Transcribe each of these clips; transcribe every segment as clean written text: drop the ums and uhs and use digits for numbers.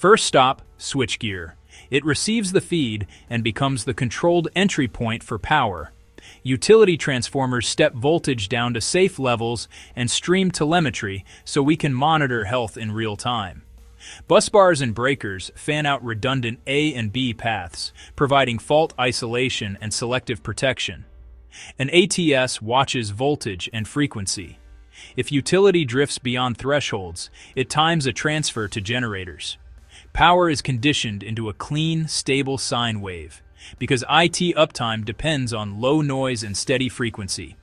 First stop, switchgear. It receives the feed and becomes the controlled entry point for power. Utility transformers step voltage down to safe levels and stream telemetry so we can monitor health in real time. Busbars and breakers fan out redundant A and B paths, providing fault isolation and selective protection. An ATS watches voltage and frequency. If utility drifts beyond thresholds, it times a transfer to generators. Power is conditioned into a clean, stable sine wave, because IT uptime depends on low noise and steady frequency.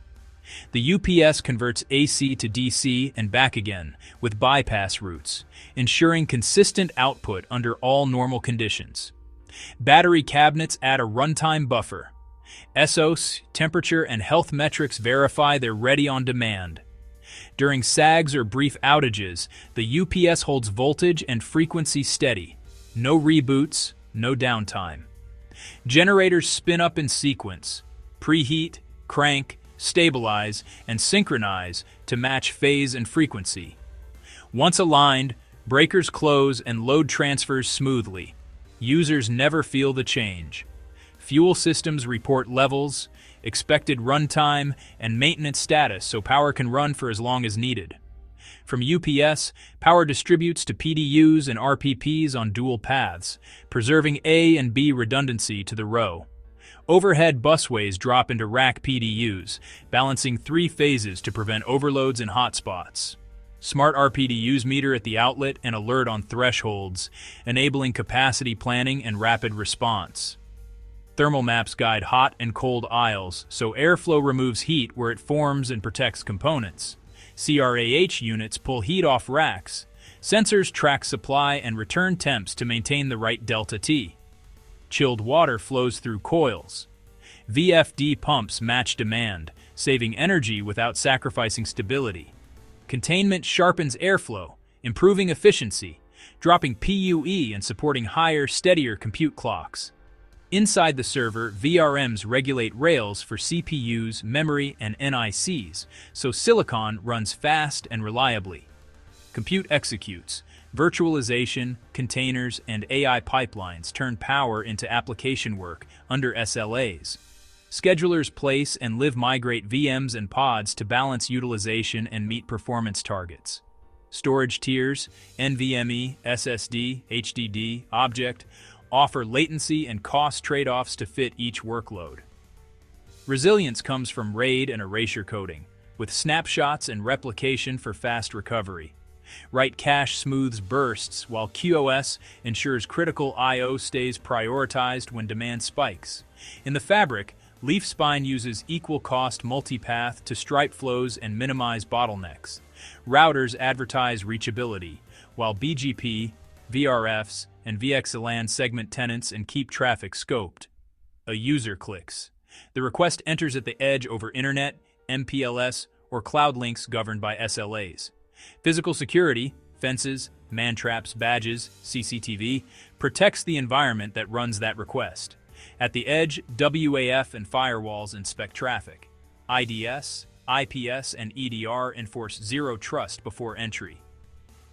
The UPS converts AC to DC and back again, with bypass routes, ensuring consistent output under all normal conditions. Battery cabinets add a runtime buffer. SOS, temperature, and health metrics verify they're ready on demand. During sags or brief outages, the UPS holds voltage and frequency steady. No reboots, no downtime. Generators spin up in sequence, preheat, crank, stabilize, and synchronize to match phase and frequency. Once aligned, breakers close and load transfers smoothly. Users never feel the change. Fuel systems report levels, expected runtime, and maintenance status so power can run for as long as needed. From UPS, power distributes to PDUs and RPPs on dual paths, preserving A and B redundancy to the row. Overhead busways drop into RAC PDUs, balancing 3 phases to prevent overloads and hotspots. Smart RPDUs meter at the outlet and alert on thresholds, enabling capacity planning and rapid response. Thermal maps guide hot and cold aisles, so airflow removes heat where it forms and protects components. CRAH units pull heat off racks. Sensors track supply and return temps to maintain the right delta T. Chilled water flows through coils. VFD pumps match demand, saving energy without sacrificing stability. Containment sharpens airflow, improving efficiency, dropping PUE and supporting higher, steadier compute clocks. Inside the server, VRMs regulate rails for CPUs, memory, and NICs, so silicon runs fast and reliably. Compute executes. Virtualization, containers, and AI pipelines turn power into application work under SLAs. Schedulers place and live migrate VMs and pods to balance utilization and meet performance targets. Storage tiers, NVMe, SSD, HDD, object, offer latency and cost trade-offs to fit each workload. Resilience comes from RAID and erasure coding, with snapshots and replication for fast recovery. Write cache smooths bursts, while QoS ensures critical I/O stays prioritized when demand spikes. In the fabric, leaf spine uses equal-cost multipath to stripe flows and minimize bottlenecks. Routers advertise reachability, while BGP, VRFs, and VXLAN segment tenants and keep traffic scoped. A user clicks. The request enters at the edge over Internet, MPLS, or cloud links governed by SLAs. Physical security, fences, man-traps, badges, CCTV, protects the environment that runs that request. At the edge, WAF and Firewalls inspect traffic. IDS, IPS, and EDR enforce zero trust before entry.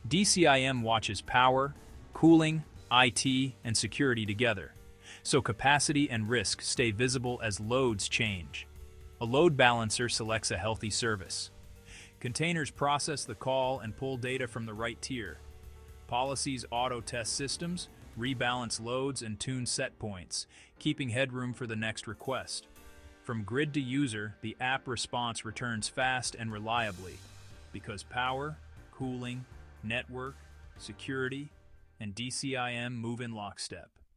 DCIM watches power, cooling, IT, and security together, so capacity and risk stay visible as loads change. A load balancer selects a healthy service. Containers process the call and pull data from the right tier. Policies auto-test systems, rebalance loads, and tune set points, keeping headroom for the next request. From grid to user, the app response returns fast and reliably, because power, cooling, network, security, and DCIM move in lockstep.